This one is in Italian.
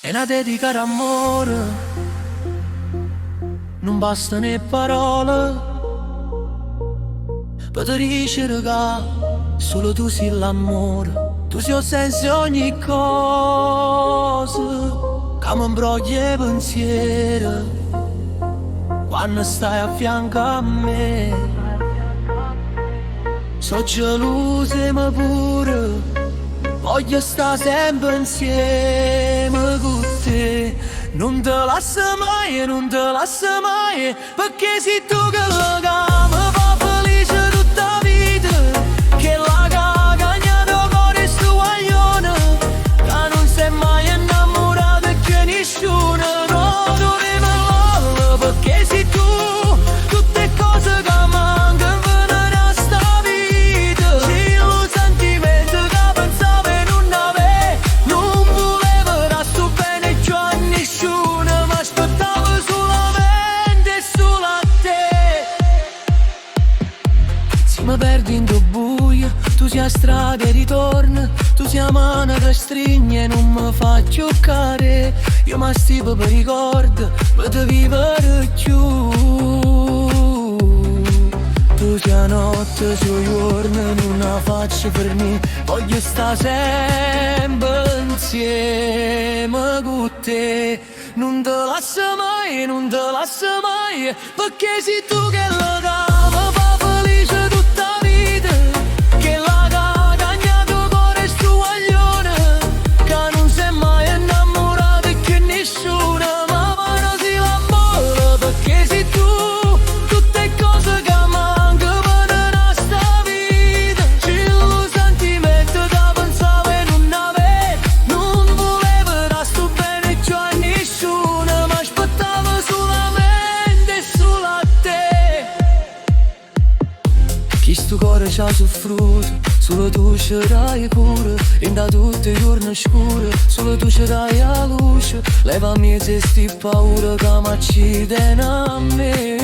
è una dedica d'amore, non basta né parole per te dicere che solo tu sei l'amore. Tu sei il senso di ogni cosa, che mi imbroglia i pensieri quando stai a fianco a me. So gelosa ma pure voglio stare sempre insieme con te. Non te lascio mai, non te lascio mai, perché sei tu che la mi fa felice tutta la vita. Che la cagagna del cuore è sto guaglione, che non sei mai innamorato e che nessuno non doveva love, perché sei tu, tutte cose che mancano venire a sta vita. Sei un sentimento che pensavo non avevo, non volevo da sto bene giù a nessuno, ma aspettavo solamente solo a te. Se mi perdi in tuo buio, tu sei a strada e ritorni, tu sei a mano che stringe e non mi fa giocare. Io mi stipo per ricordo, per te vivere più. Tu sei a notte, sui giorni, non la faccio per me. Voglio stare sempre insieme con te. Non te lascio mai, non te lascio mai, perché sei tu che la mi fa felice tutta la vita. Che la cagagna del cuore è sto guaglione, che non sei mai innamorato e che nessuno ma non si l'amore, perché sei tu, tutte cose che mancano venire a sta vita. C'è un sentimento che pensavo e non avevo, non volevo da sto bene giù a nessuno, ma aspettavo solamente solo a te. Chi sto cuore ci ha soffruto, solo tu ci dai cura. In da tutti i giorni scuri, solo tu ci dai la luce. Levami se sti paura che mi uccide a me.